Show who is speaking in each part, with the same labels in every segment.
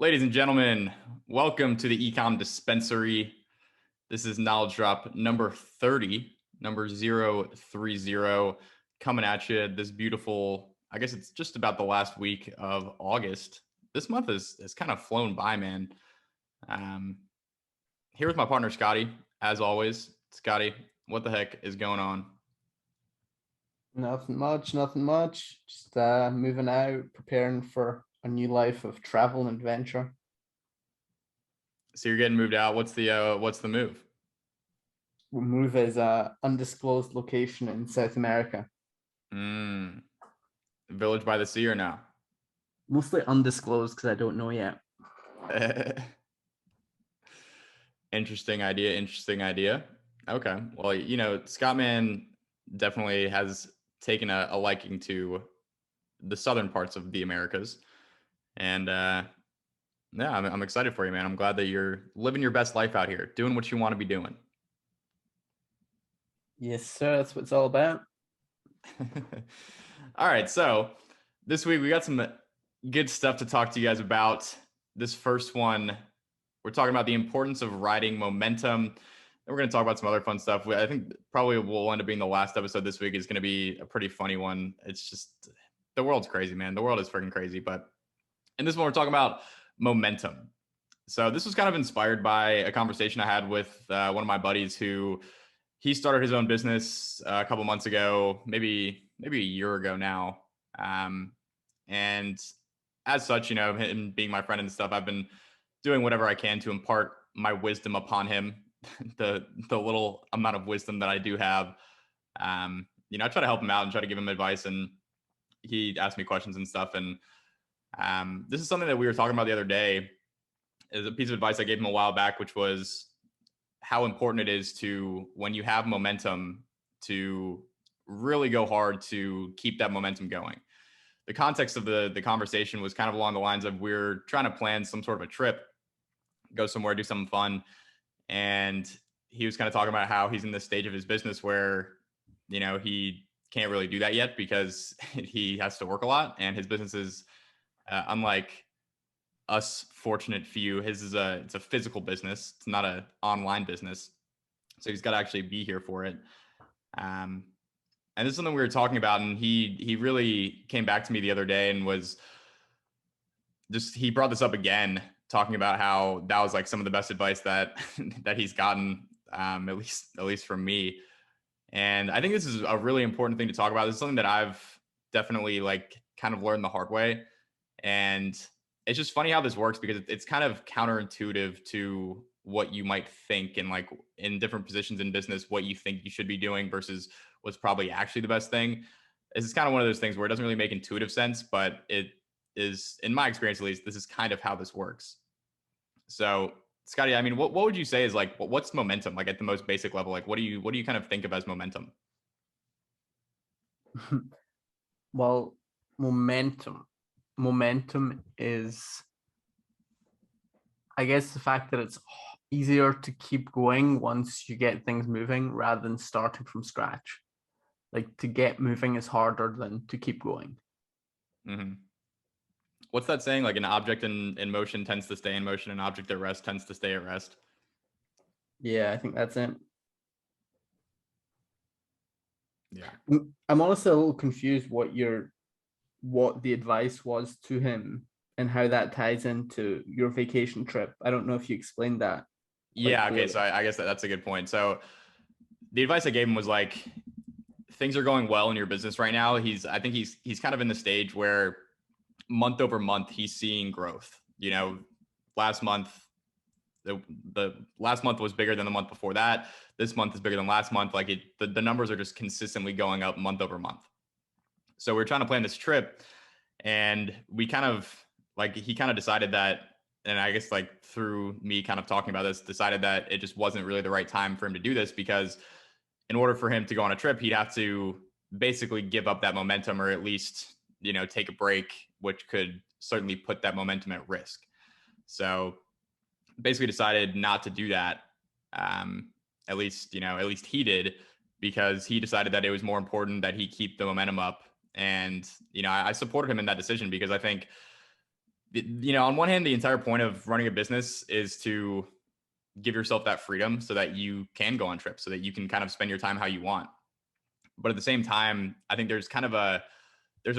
Speaker 1: Ladies and gentlemen, welcome to the Ecom Dispensary. This is Knowledge Drop number 30, number 030, coming at you this beautiful, I guess it's just about the last week of August. This month has kind of flown by, man. Um, Here with my partner, Scotty, as always. Scotty, what the heck is going on?
Speaker 2: Nothing much, nothing much. Just moving out, preparing for a new life of travel and adventure.
Speaker 1: So you're getting moved out. What's the move?
Speaker 2: We'll move as a undisclosed location in South America.
Speaker 1: Mm, Village by the Sea or no?
Speaker 2: Mostly undisclosed because I don't know yet.
Speaker 1: Interesting idea. Interesting idea. Okay. Well, Scottman definitely has taken a liking to the southern parts of the Americas. And yeah, I'm excited for you, man. I'm glad that you're living your best life out here, doing what you want to be doing.
Speaker 2: Yes, sir. That's what it's all about.
Speaker 1: All right. So this week we got some good stuff to talk to you guys about. This first one, we're talking about the importance of riding momentum. And we're going to talk about some other fun stuff. I think probably will end up being the last episode this week is going to be a pretty funny one. It's just the world's crazy, man. The world is freaking crazy. But in this one, we're talking about momentum. So this was kind of inspired by a conversation I had with one of my buddies who he started his own business a couple months ago, maybe a year ago now. And as such, him being my friend and stuff, I've been doing whatever I can to impart my wisdom upon him, the little amount of wisdom that I do have. I try to help him out and try to give him advice, and he asked me questions and stuff. And this is something that we were talking about the other day. Is a piece of advice I gave him a while back, which was how important it is to, when you have momentum, to really go hard to keep that momentum going. The context of the conversation was kind of along the lines of we're trying to plan some sort of a trip, go somewhere, do something fun. And he was kind of talking about how he's in this stage of his business where, he can't really do that yet because he has to work a lot. And his business is unlike us fortunate few. It's a physical business. It's not an online business. So he's got to actually be here for it. And this is something we were talking about, and he really came back to me the other day and he brought this up again, talking about how that was like some of the best advice that that he's gotten, at least from me. And I think this is a really important thing to talk about. This is something that I've definitely like kind of learned the hard way. And it's just funny how this works because it's kind of counterintuitive to what you might think, and like in different positions in business, what you think you should be doing versus what's probably actually the best thing. It's kind of one of those things where it doesn't really make intuitive sense, but it is, in my experience at least, this is kind of how this works. So Scotty, I mean, what would you say is like, what's momentum like at the most basic level? Like, what do you kind of think of as momentum?
Speaker 2: Well, momentum. Momentum is, I guess, the fact that it's easier to keep going once you get things moving rather than starting from scratch. Like to get moving is harder than to keep going.
Speaker 1: Mm-hmm. What's that saying? Like an object in motion tends to stay in motion, an object at rest tends to stay at rest.
Speaker 2: Yeah, I think that's it.
Speaker 1: Yeah.
Speaker 2: I'm honestly a little confused what the advice was to him and how that ties into your vacation trip. I don't know if you explained that quite
Speaker 1: Yeah. Okay.
Speaker 2: clearly.
Speaker 1: So I guess that's a good point. So the advice I gave him was like, things are going well in your business right now. I think he's kind of in the stage where month over month he's seeing growth. Last month the last month was bigger than the month before that. This month is bigger than last month. Like the numbers are just consistently going up month over month. So we're trying to plan this trip, and we kind of like he kind of decided that, and I guess like through me kind of talking about this, decided that it just wasn't really the right time for him to do this, because in order for him to go on a trip, he'd have to basically give up that momentum, or at least, take a break, which could certainly put that momentum at risk. So basically decided not to do that. At least he did, because he decided that it was more important that he keep the momentum up. And, I supported him in that decision, because I think On one hand, the entire point of running a business is to give yourself that freedom so that you can go on trips, so that you can kind of spend your time how you want. But at the same time, I think there's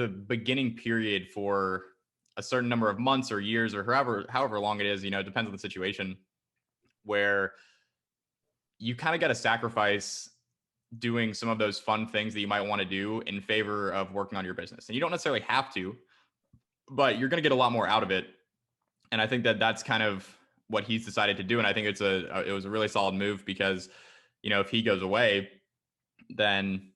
Speaker 1: a beginning period for a certain number of months or years or however long it is, it depends on the situation, where you kind of got to sacrifice doing some of those fun things that you might want to do in favor of working on your business. And you don't necessarily have to, but you're going to get a lot more out of it. And I think that that's kind of what he's decided to do. And I think it was a really solid move because, if he goes away, then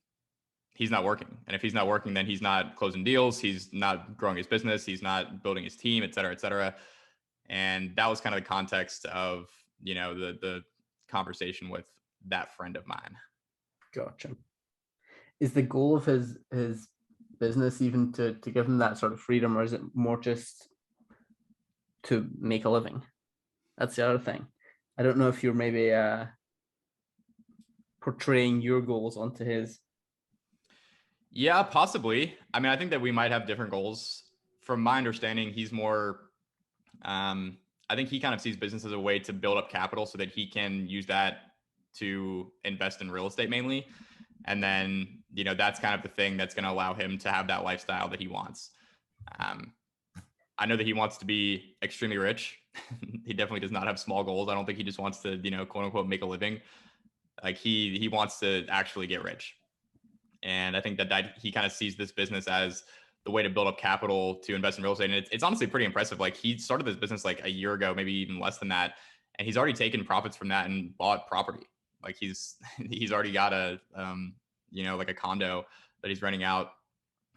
Speaker 1: he's not working. And if he's not working, then he's not closing deals. He's not growing his business. He's not building his team, et cetera, et cetera. And that was kind of the context of, the conversation with that friend of mine.
Speaker 2: Gotcha. Is the goal of his business even to give him that sort of freedom, or is it more just to make a living? That's the other thing. I don't know if you're maybe portraying your goals onto his.
Speaker 1: Yeah, possibly. I mean, I think that we might have different goals. From my understanding, he's more, I think he kind of sees business as a way to build up capital so that he can use that to invest in real estate mainly. And then, that's kind of the thing that's going to allow him to have that lifestyle that he wants. I know that he wants to be extremely rich. He definitely does not have small goals. I don't think he just wants to, quote unquote, make a living. Like he wants to actually get rich. And I think that he kind of sees this business as the way to build up capital to invest in real estate. And it's honestly pretty impressive. Like he started this business like a year ago, maybe even less than that. And he's already taken profits from that and bought property. Like he's already got a, like a condo that he's renting out.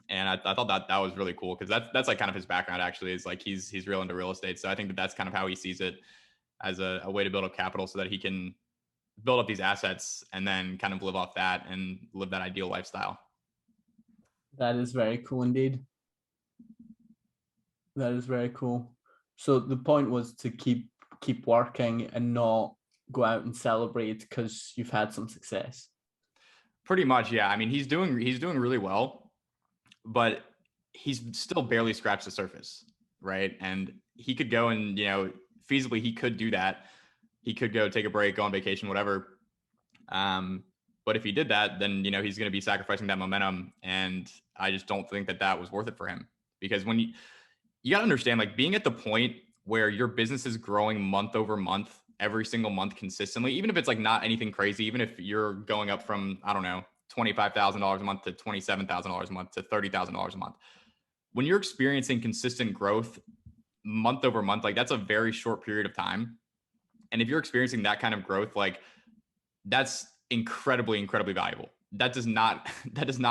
Speaker 1: And I thought that was really cool because that's like kind of his background actually, is like he's real into real estate. So I think that that's kind of how he sees it, as a way to build up capital so that he can build up these assets and then kind of live off that and live that ideal lifestyle.
Speaker 2: That is very cool indeed. That is very cool. So the point was to keep working and not go out and celebrate because you've had some success.
Speaker 1: Pretty much, yeah. I mean, he's doing really well, but he's still barely scratched the surface, right? And he could go and, feasibly he could do that. He could go take a break, go on vacation, whatever. But if he did that, then, he's going to be sacrificing that momentum. And I just don't think that was worth it for him, because when you got to understand, like being at the point where your business is growing month over month, every single month consistently, even if it's like not anything crazy, even if you're going up from, I don't know, $25,000 a month to $27,000 a month to $30,000 a month. When you're experiencing consistent growth month over month, like that's a very short period of time. And if you're experiencing that kind of growth, like that's incredibly, incredibly valuable. That does not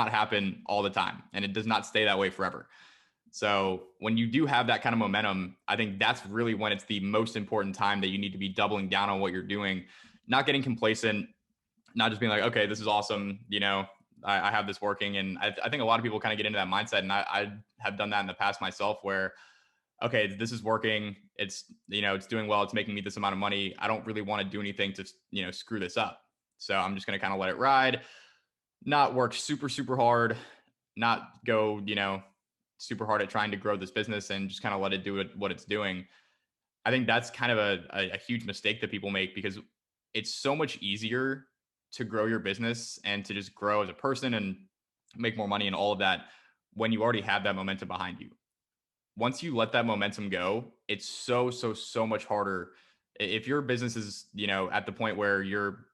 Speaker 1: happen all the time, and it does not stay that way forever. So when you do have that kind of momentum, I think that's really when it's the most important time that you need to be doubling down on what you're doing, not getting complacent, not just being like, okay, this is awesome. I have this working. And I think a lot of people kind of get into that mindset. And I have done that in the past myself, where, okay, this is working. It's, it's doing well. It's making me this amount of money. I don't really want to do anything to, screw this up. So I'm just going to kind of let it ride, not work super, super hard, not go, super hard at trying to grow this business, and just kind of let it do what it's doing. I think that's kind of a huge mistake that people make, because it's so much easier to grow your business and to just grow as a person and make more money and all of that when you already have that momentum behind you. Once you let that momentum go, it's so much harder. If your business is, at the point where you're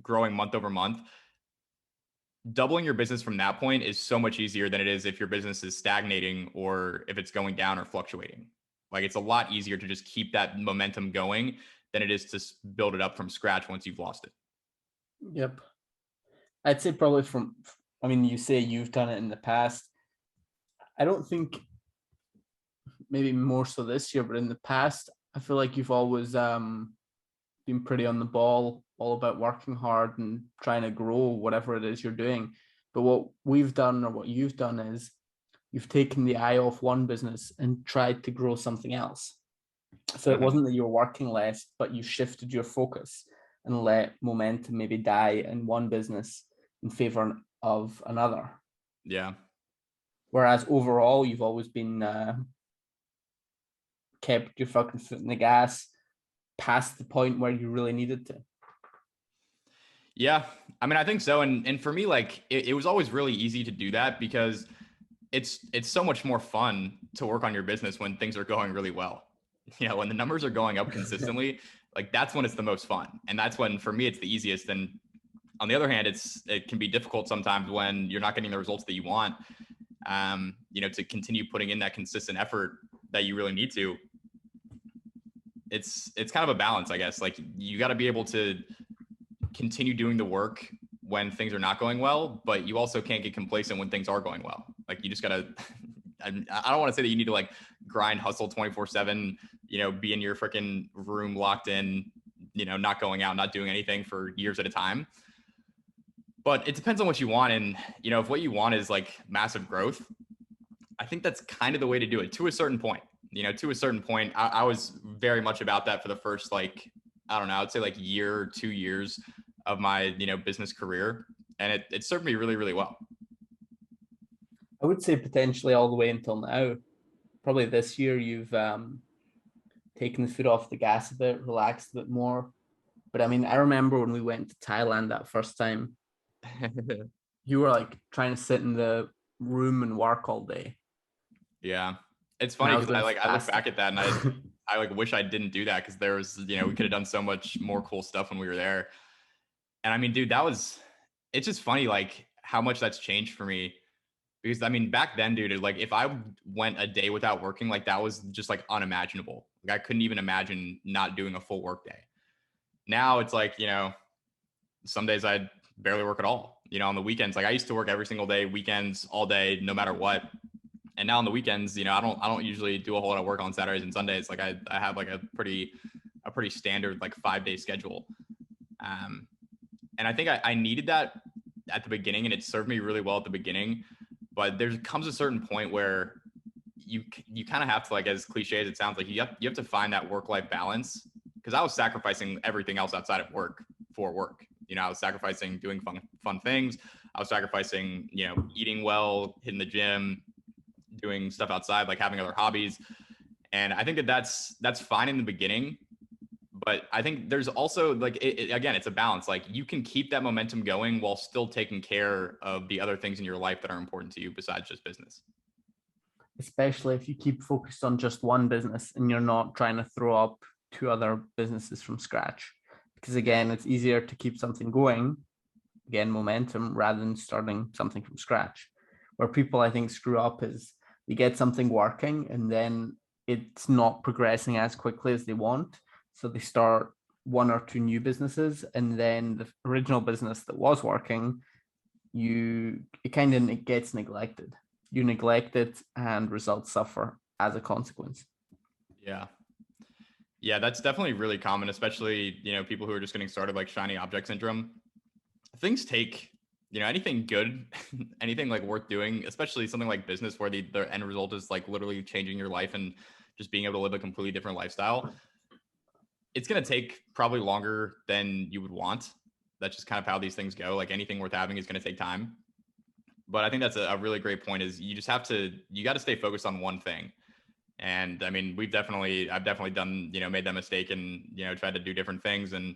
Speaker 1: growing month over month, doubling your business from that point is so much easier than it is if your business is stagnating or if it's going down or fluctuating. Like it's a lot easier to just keep that momentum going than it is to build it up from scratch once you've lost it.
Speaker 2: Yep. I'd say probably you say you've done it in the past. I don't think, maybe more so this year, but in the past, I feel like you've always been pretty on the ball, all about working hard and trying to grow whatever it is you're doing. But what we've done, or what you've done, is you've taken the eye off one business and tried to grow something else. So it wasn't that you were working less, but you shifted your focus and let momentum maybe die in one business in favor of another.
Speaker 1: Yeah.
Speaker 2: Whereas overall, you've always been kept your fucking foot in the gas past the point where you really needed to?
Speaker 1: Yeah, I mean, I think so. And for me, like it was always really easy to do that because it's so much more fun to work on your business when things are going really well. You know, when the numbers are going up consistently, like that's when it's the most fun. And that's when for me it's the easiest. And on the other hand, it can be difficult sometimes when you're not getting the results that you want. You know, to continue putting in that consistent effort that you really need to. It's kind of a balance, I guess. Like you got to be able to continue doing the work when things are not going well, but you also can't get complacent when things are going well. Like you just gotta, I don't want to say that you need to like grind, hustle 24/7, you know, be in your freaking room locked in, you know, not going out, not doing anything for years at a time. But it depends on what you want. And, you know, if what you want is like massive growth, I think that's kind of the way to do it to a certain point. You know, to a certain point, I was very much about that for the first, like, I don't know, I'd say like year or 2 years of my, you know, business career. And it served me really, really well.
Speaker 2: I would say potentially all the way until now. Probably this year you've taken the foot off the gas a bit, relaxed a bit more. But I mean, I remember when we went to Thailand that first time, you were like trying to sit in the room and work all day.
Speaker 1: Yeah. It's
Speaker 2: And
Speaker 1: funny
Speaker 2: I was
Speaker 1: because
Speaker 2: going
Speaker 1: I look
Speaker 2: fast.
Speaker 1: back at that and I like wish I didn't do that because there was, you know, we could have done so much more cool stuff when we were there. And I mean, dude, it's just funny, like how much that's changed for me. Because I mean, back then, dude, like if I went a day without working, like that was just like unimaginable. Like I couldn't even imagine not doing a full work day. Now it's like, you know, some days I barely work at all. You know, on the weekends, like I used to work every single day, weekends, all day, no matter what. And now on the weekends, you know, I don't usually do a whole lot of work on Saturdays and Sundays. Like I have like a pretty standard like 5-day schedule. And I think I needed that at the beginning, and it served me really well at the beginning. But there comes a certain point where you kind of have to, like, as cliche as it sounds, like you have to find that work-life balance. Because I was sacrificing everything else outside of work for work. You know, I was sacrificing doing fun things. I was sacrificing, you know, eating well, hitting the gym, doing stuff outside, like having other hobbies. And I think that's fine in the beginning. But I think there's also like, again, it's a balance. Like you can keep that momentum going while still taking care of the other things in your life that are important to you besides just business.
Speaker 2: Especially if you keep focused on just one business and you're not trying to throw up two other businesses from scratch. Because again, it's easier to keep something going, again, momentum, rather than starting something from scratch. Where people, I think, screw up is they get something working and then it's not progressing as quickly as they want. So they start one or two new businesses, and then the original business that was working, it gets neglected. You neglect it and results suffer as a consequence.
Speaker 1: Yeah. Yeah, that's definitely really common, especially, you know, people who are just getting started, like shiny object syndrome. Things take, you know, anything good, anything like worth doing, especially something like business where the end result is like literally changing your life and just being able to live a completely different lifestyle. It's going to take probably longer than you would want. That's just kind of how these things go. Like anything worth having is going to take time. But I think that's a really great point is you got to stay focused on one thing. And I mean, I've definitely done, you know, made that mistake and, you know, tried to do different things. And,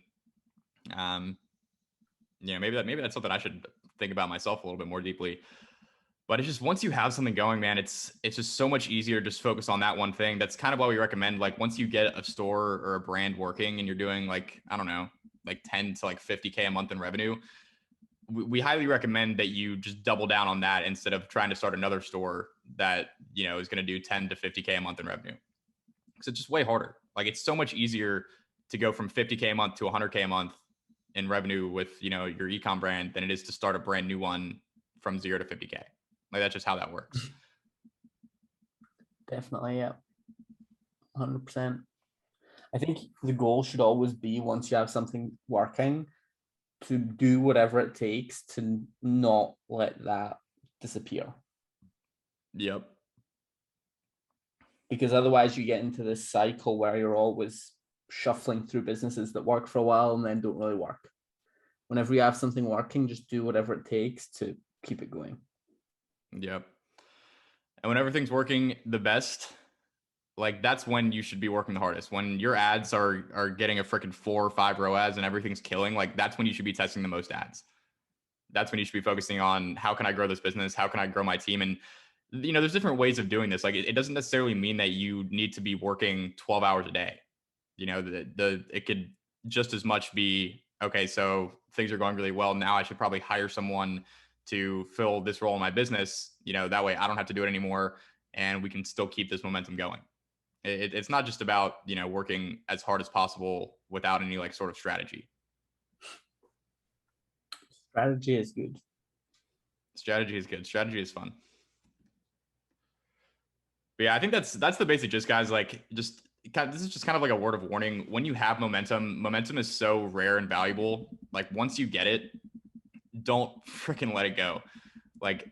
Speaker 1: you know, maybe that's something I should think about myself a little bit more deeply. But it's just, once you have something going, man, it's just so much easier to just focus on that one thing. That's kind of why we recommend, like, once you get a store or a brand working and you're doing like, I don't know, like 10 to like 50K a month in revenue, we highly recommend that you just double down on that instead of trying to start another store that, you know, is going to do 10 to 50K a month in revenue. Because it's just way harder. Like it's so much easier to go from 50K a month to 100K a month in revenue with, you know, your ecom brand than it is to start a brand new one from 0 to 50K. Like that's just how that works.
Speaker 2: Definitely, yeah. 100%. I think the goal should always be, once you have something working, to do whatever it takes to not let that disappear.
Speaker 1: Yep.
Speaker 2: Because otherwise you get into this cycle where you're always shuffling through businesses that work for a while and then don't really work. Whenever you have something working, just do whatever it takes to keep it going.
Speaker 1: Yep. And when everything's working the best, like that's when you should be working the hardest. When your ads are getting a freaking 4 or 5 ROAS and everything's killing, like that's when you should be testing the most ads. That's when you should be focusing on how can I grow this business? How can I grow my team? And there's different ways of doing this. Like it doesn't necessarily mean that you need to be working 12 hours a day. It could just as much be, okay, so things are going really well. Now I should probably hire someone to fill this role in my business. That way I don't have to do it anymore and we can still keep this momentum going. It's not just about, working as hard as possible without any like sort of strategy.
Speaker 2: Strategy is good.
Speaker 1: Strategy is good. Strategy is fun. But yeah, I think that's the basic gist, guys. Like this is just kind of like a word of warning. When you have momentum is so rare and valuable. Like once you get it, don't freaking let it go. Like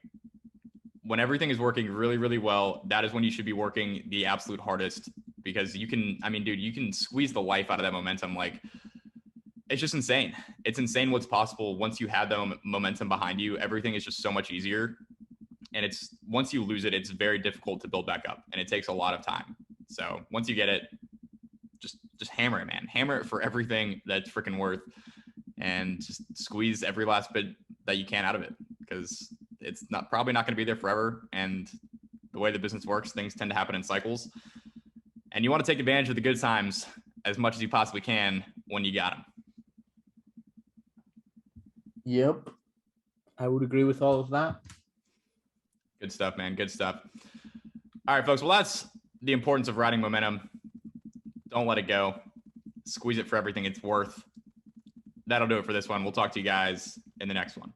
Speaker 1: when everything is working really, really well, that is when you should be working the absolute hardest, because you can squeeze the life out of that momentum. Like it's just insane. It's insane what's possible once you have the momentum behind you. Everything is just so much easier. And once you lose it, it's very difficult to build back up, and it takes a lot of time. So once you get it, just hammer it, man. Hammer it for everything that's freaking worth, and just squeeze every last bit that you can out of it, because it's probably not going to be there forever. And the way the business works, things tend to happen in cycles, and you want to take advantage of the good times as much as you possibly can when you got them.
Speaker 2: Yep, I would agree with all of that.
Speaker 1: Good stuff, man. Good stuff. All right, folks. Well, that's the importance of riding momentum. Don't let it go. Squeeze it for everything it's worth. That'll do it for this one. We'll talk to you guys in the next one.